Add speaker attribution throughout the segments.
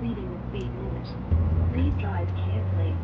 Speaker 1: exceeding the speed limit. Please drive carefully.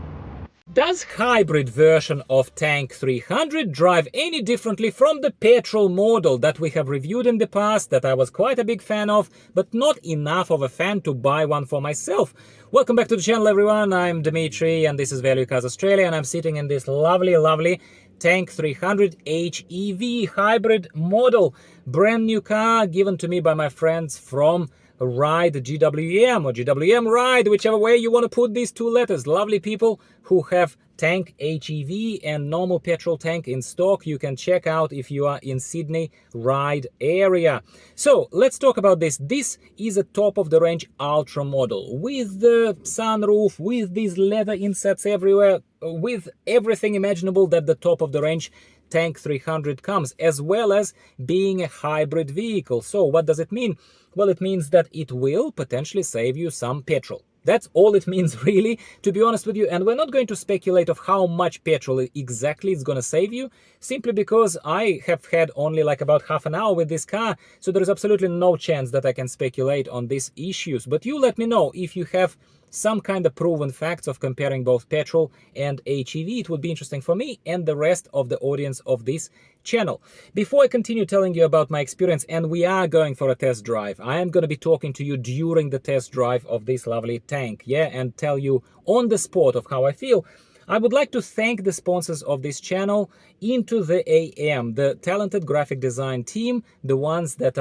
Speaker 2: Does hybrid version of Tank 300 drive any differently from the petrol model that we have reviewed in the past, that I was quite a big fan of, but not enough of a fan to buy one for myself? Welcome back to the channel, everyone. I'm Dimitri and this is Value Cars Australia, and I'm sitting in this lovely Tank 300 HEV hybrid model. Brand new car given to me by my friends from Ride GWM or GWM Ride, whichever way you want to put these two letters. Lovely people who have Tank HEV and normal petrol tank in stock. You can check out if you are in Sydney Ride area. So let's talk about this. This is a top of the range ultra model with the sunroof, with these leather insets everywhere, with everything imaginable that the top of the range Tank 300 comes, as well as being a hybrid vehicle. So what does it mean? Well, it means that it will potentially save you some petrol. That's all it means, really, to be honest with you. And we're not going to speculate of how much petrol exactly it's going to save you, simply because I have had only like about half an hour with this car. So there is absolutely no chance that I can speculate on these issues. But you let me know if you have some kind of proven facts of comparing both petrol and HEV. It would be interesting for me and the rest of the audience of this channel. Before I continue telling you about my experience, and we are going for a test drive, I am going to be talking to you during the test drive of this lovely tank, and tell you on the spot of how I feel. I would like to thank the sponsors of this channel, Into the AM, the talented graphic design team, the ones that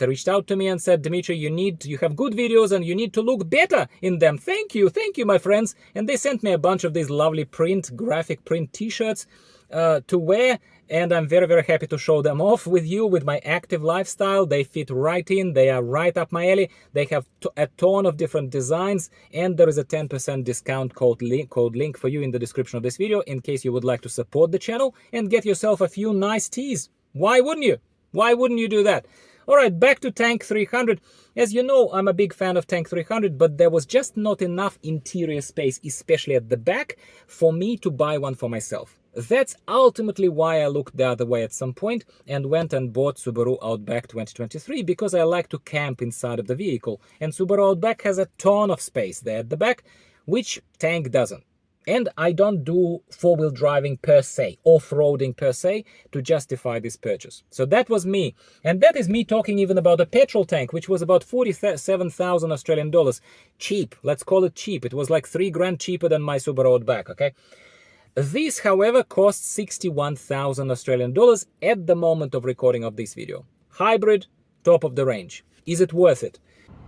Speaker 2: reached out to me and said, Dimitri, you have good videos and you need to look better in them. Thank you, my friends. And they sent me a bunch of these lovely graphic print t-shirts to wear, and I'm very happy to show them off with you with my active lifestyle. They fit right in, they are right up my alley. They have a ton of different designs, and there is a 10% discount code link for you in the description of this video in case you would like to support the channel and get yourself a few nice tees. Why wouldn't you? Why wouldn't you do that? All right, back to Tank 300. As you know, I'm a big fan of Tank 300, but there was just not enough interior space, especially at the back, for me to buy one for myself. That's ultimately why I looked the other way at some point and went and bought Subaru Outback 2023, because I like to camp inside of the vehicle. And Subaru Outback has a ton of space there at the back, which Tank doesn't. And I don't do four-wheel driving per se, off-roading per se, to justify this purchase. So that was me. And that is me talking even about a petrol tank, which was about 47,000 Australian dollars. Cheap, let's call it cheap. It was like 3 grand cheaper than my Subaru Outback, okay? This, however, costs 61,000 Australian dollars at the moment of recording of this video. Hybrid, top of the range. Is it worth it?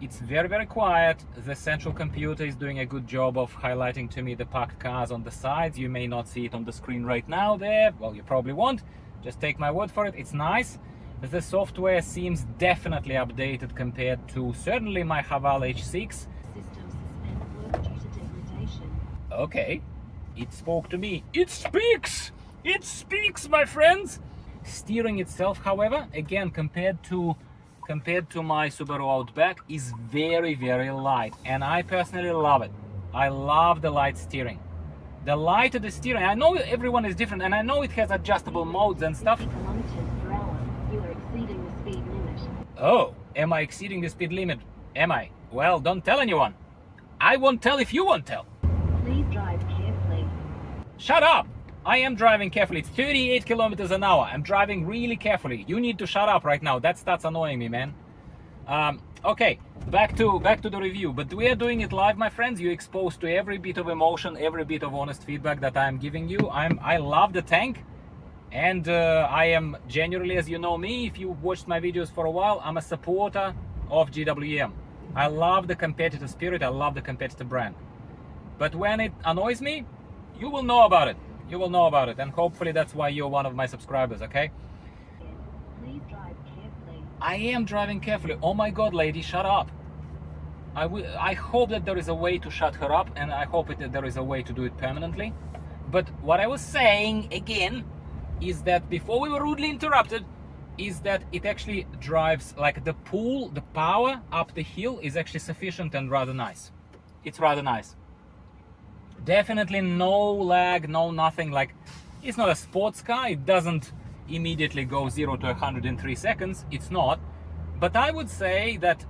Speaker 2: It's very quiet. The central computer is doing a good job of highlighting to me the parked cars on the sides. You may not see it on the screen right now there. Well, you probably won't. Just take my word for it. It's nice. The software seems definitely updated compared to certainly my Haval H6.
Speaker 1: System suspend work due to degradation.
Speaker 2: Okay. It spoke to me. It speaks! It speaks, my friends! Steering itself, however, again, compared to my Subaru Outback, is very light. And I personally love it. I love the light steering. The lighter the steering, I know everyone is different, and I know it has adjustable modes and stuff.
Speaker 1: Kilometers per hour. You are exceeding the speed limit.
Speaker 2: Oh, am I exceeding the speed limit? Am I? Well, don't tell anyone. I won't tell if you won't tell.
Speaker 1: Please drive carefully.
Speaker 2: Shut up! I am driving carefully. It's 38 kilometers an hour. I'm driving really carefully. You need to shut up right now. That starts annoying me, man. Okay, back to the review. But we are doing it live, my friends. You're exposed to every bit of emotion, every bit of honest feedback that I'm giving you. I love the tank, and I am genuinely, as you know me, if you've watched my videos for a while, I'm a supporter of GWM. I love the competitive spirit. I love the competitive brand. But when it annoys me, you will know about it. You will know about it, and hopefully that's why you're one of my subscribers, okay?
Speaker 1: Please drive carefully.
Speaker 2: I am driving carefully. Oh my God, lady, shut up. I hope that there is a way to shut her up, and I hope that there is a way to do it permanently. But what I was saying, again, is that before we were rudely interrupted, is that it actually drives, like the power up the hill is actually sufficient and rather nice. It's rather nice. Definitely no lag, no nothing. Like, it's not a sports car. It doesn't immediately go 0 to 100 in 3 seconds. It's not. But I would say that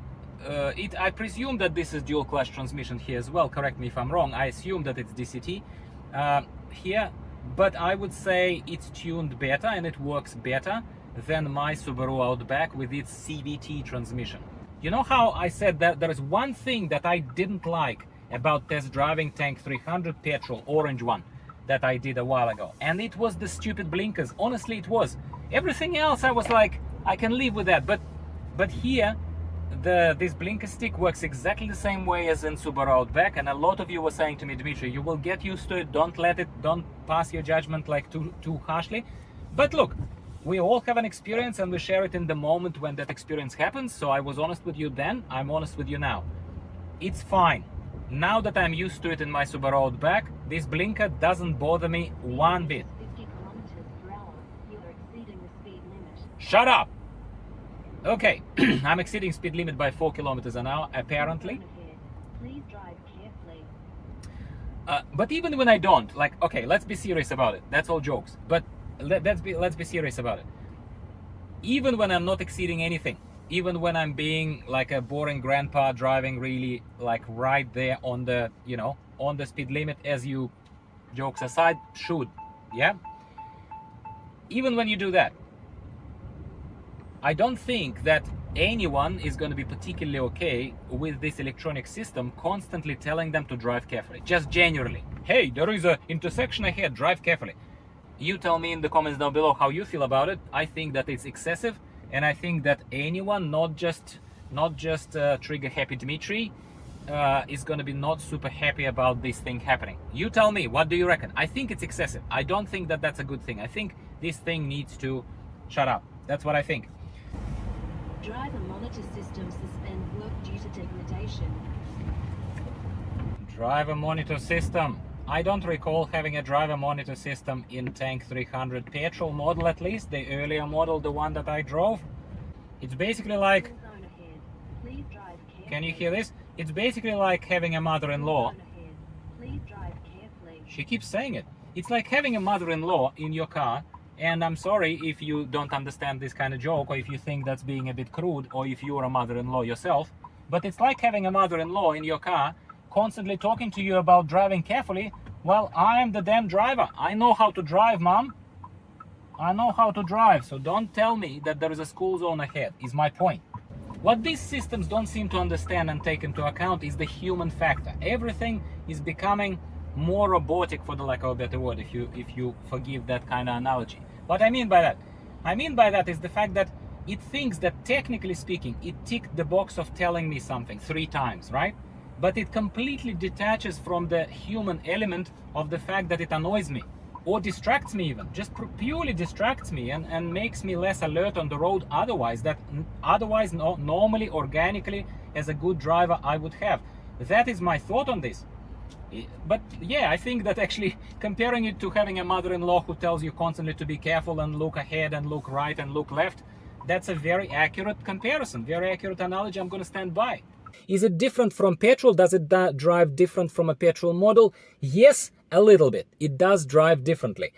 Speaker 2: I presume that this is dual clutch transmission here as well. Correct me if I'm wrong. I assume that it's DCT here, but I would say it's tuned better and it works better than my Subaru Outback with its CVT transmission. You know how I said that there is one thing that I didn't like about test driving Tank 300 petrol, orange one, that I did a while ago, and it was the stupid blinkers. Honestly, it was. Everything else I was like, I can live with that, but here this blinker stick works exactly the same way as in Subaru Outback, and a lot of you were saying to me, Dmitry, you will get used to it, don't pass your judgment like too harshly. But look, we all have an experience and we share it in the moment when that experience happens. So I was honest with you then, I'm honest with you now. It's fine. Now that I'm used to it in my Subaru Outback, this blinker doesn't bother me one bit.
Speaker 1: 50 kilometers per hour. You are exceeding the speed limit.
Speaker 2: Shut up! Okay, I'm exceeding speed limit by 4 kilometers an hour, apparently.
Speaker 1: Please drive carefully.
Speaker 2: But even when I don't, like, okay, let's be serious about it. That's all jokes. But let's be serious about it. Even when I'm not exceeding anything, even when I'm being like a boring grandpa driving really like right there on the, you know, on the speed limit, as you, jokes aside, should, yeah? Even when you do that, I don't think that anyone is going to be particularly okay with this electronic system constantly telling them to drive carefully. Just genuinely, hey, there is an intersection ahead, drive carefully. You tell me in the comments down below how you feel about it. I think that it's excessive, and I think that anyone, not just trigger happy Dmitry, is going to be not super happy about this thing happening. You tell me, what do you reckon? I think it's excessive. I don't think that that's a good thing. I think this thing needs to shut up. That's what I think.
Speaker 1: Driver monitor system suspend work due to degradation.
Speaker 2: Driver monitor system. I don't recall having a driver monitor system in Tank 300 petrol model, at least the earlier model, the one that I drove. It's basically like,
Speaker 1: Please drive carefully.
Speaker 2: can you hear this? It's basically like having a mother-in-law.
Speaker 1: Please drive carefully.
Speaker 2: She keeps saying it. It's like having a mother-in-law in your car, and I'm sorry if you don't understand this kind of joke, or if you think that's being a bit crude, or if you're a mother-in-law yourself, but it's like having a mother-in-law in your car constantly talking to you about driving carefully. Well, I am the damn driver. I know how to drive, mom. I know how to drive, so don't tell me that there is a school zone ahead, is my point. What these systems don't seem to understand and take into account is the human factor. Everything is becoming more robotic, for the lack of a better word, if you forgive that kind of analogy. What I mean by that? I mean by that is the fact that it thinks that, technically speaking, it ticked the box of telling me something 3 times, right? But it completely detaches from the human element of the fact that it annoys me or distracts me, even just purely distracts me and makes me less alert on the road normally, organically, as a good driver I would have. That is my thought on this. But yeah, I think that actually comparing it to having a mother-in-law who tells you constantly to be careful and look ahead and look right and look left, that's a very accurate comparison, very accurate analogy I'm going to stand by. Is it different from petrol? Does it drive different from a petrol model? Yes, a little bit. It does drive differently.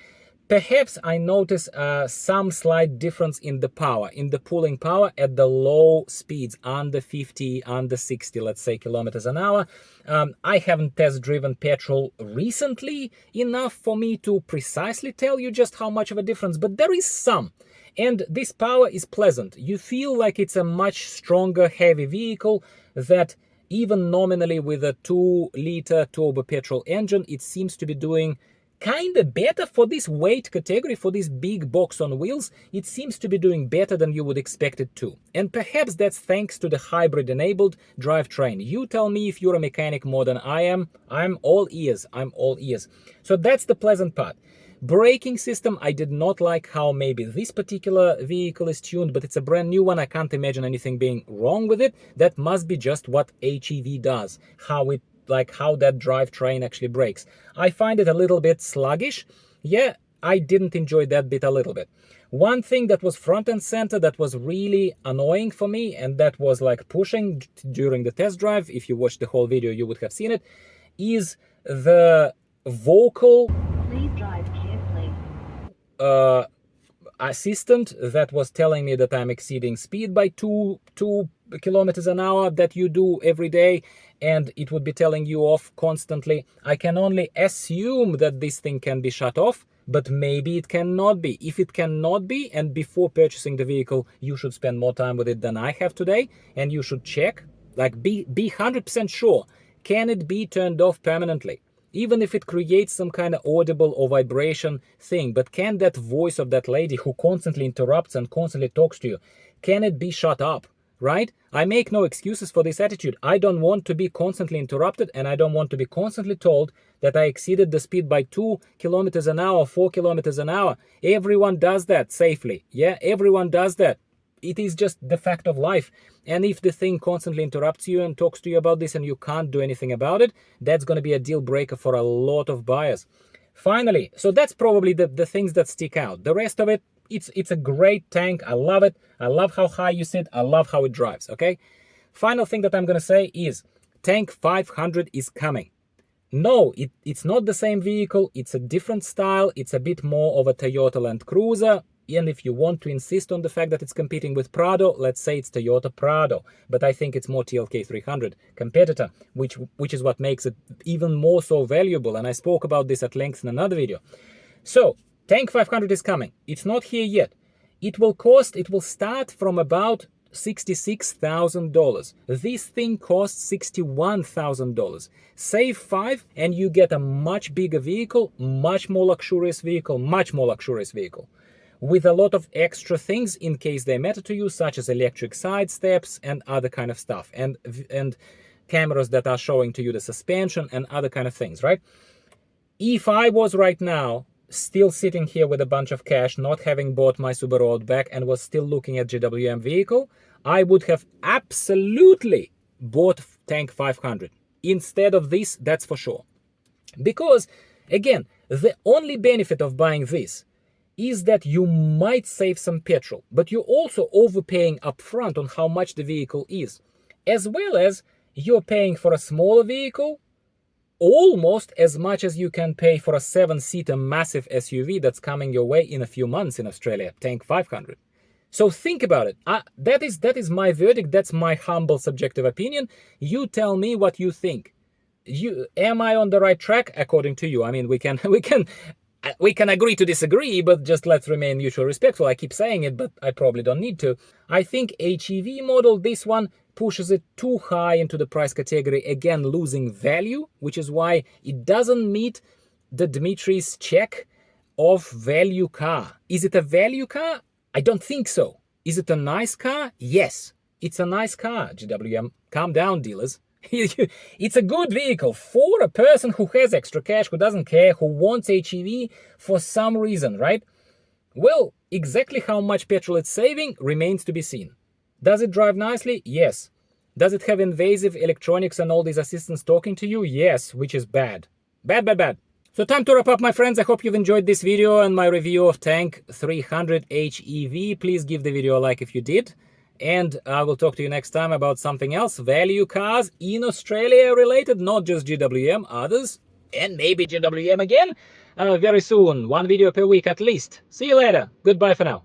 Speaker 2: Perhaps I notice some slight difference in the power, in the pulling power at the low speeds, under 50, under 60, let's say, kilometers an hour. I haven't test driven petrol recently enough for me to precisely tell you just how much of a difference, but there is some. And this power is pleasant. You feel like it's a much stronger, heavy vehicle that even nominally with a 2-liter turbo petrol engine, it seems to be doing kind of better for this weight category, for this big box on wheels. It seems to be doing better than you would expect it to. And perhaps that's thanks to the hybrid-enabled drivetrain. You tell me if you're a mechanic more than I am. I'm all ears. I'm all ears. So that's the pleasant part. Braking system, I did not like how maybe this particular vehicle is tuned, but it's a brand new one. I can't imagine anything being wrong with it. That must be just what HEV does, how that drivetrain actually brakes. I find it a little bit sluggish. Yeah, I didn't enjoy that bit a little bit. One thing that was front and center that was really annoying for me, and that was like pushing during the test drive, if you watched the whole video you would have seen it, is the vocal
Speaker 1: Please drive carefully.
Speaker 2: assistant that was telling me that I'm exceeding speed by 2 kilometers an hour that you do every day, and it would be telling you off constantly. I can only assume that this thing can be shut off, but maybe it cannot be. If it cannot be, and before purchasing the vehicle, you should spend more time with it than I have today, and you should check, like be 100% sure, can it be turned off permanently? Even if it creates some kind of audible or vibration thing, but can that voice of that lady who constantly interrupts and constantly talks to you, can it be shut up, right? I make no excuses for this attitude. I don't want to be constantly interrupted, and I don't want to be constantly told that I exceeded the speed by 2 kilometers an hour, 4 kilometers an hour. Everyone does that safely. Yeah, everyone does that. It is just the fact of life. And if the thing constantly interrupts you and talks to you about this and you can't do anything about it, that's going to be a deal breaker for a lot of buyers. Finally, so that's probably the things that stick out. The rest of it, it's a great tank. I love it. I love how high you sit. I love how it drives, okay? Final thing that I'm going to say is Tank 500 is coming. No, it's not the same vehicle. It's a different style. It's a bit more of a Toyota Land Cruiser. And if you want to insist on the fact that it's competing with Prado, let's say it's Toyota Prado. But I think it's more TLK 300 competitor, which is what makes it even more so valuable. And I spoke about this at length in another video. So Tank 500 is coming. It's not here yet. It will start from about $66,000. This thing costs $61,000. Save $5,000 and you get a much bigger vehicle, much more luxurious vehicle, with a lot of extra things in case they matter to you, such as electric side steps and other kind of stuff, and cameras that are showing to you the suspension and other kind of things, right? If I was right now still sitting here with a bunch of cash, not having bought my Subaru Outback, and was still looking at GWM vehicle, I would have absolutely bought Tank 500 instead of this, that's for sure. Because, again, the only benefit of buying this is that you might save some petrol, but you're also overpaying upfront on how much the vehicle is, as well as you're paying for a smaller vehicle almost as much as you can pay for a 7-seater massive SUV that's coming your way in a few months in Australia, Tank 500. So think about it. That is my verdict. That's my humble subjective opinion. You tell me what you think. Am I on the right track according to you? I mean, we can agree to disagree, but just let's remain mutually respectful. I keep saying it, but I probably don't need to. I think HEV model, this one, pushes it too high into the price category, again losing value, which is why it doesn't meet the Dimitri's check of value car. Is it a value car? I don't think so. Is it a nice car? Yes, it's a nice car. GWM, calm down, dealers. It's a good vehicle for a person who has extra cash, who doesn't care, who wants HEV for some reason, right? Well, exactly how much petrol it's saving remains to be seen. Does it drive nicely? Yes. Does it have invasive electronics and all these assistants talking to you? Yes, which is bad. Bad. So time to wrap up, my friends. I hope you've enjoyed this video and my review of Tank 300 HEV. Please give the video a like if you did. And I will talk to you next time about something else. Value cars in Australia related, not just GWM, others, and maybe GWM again. Very soon. One video per week at least. See you later. Goodbye for now.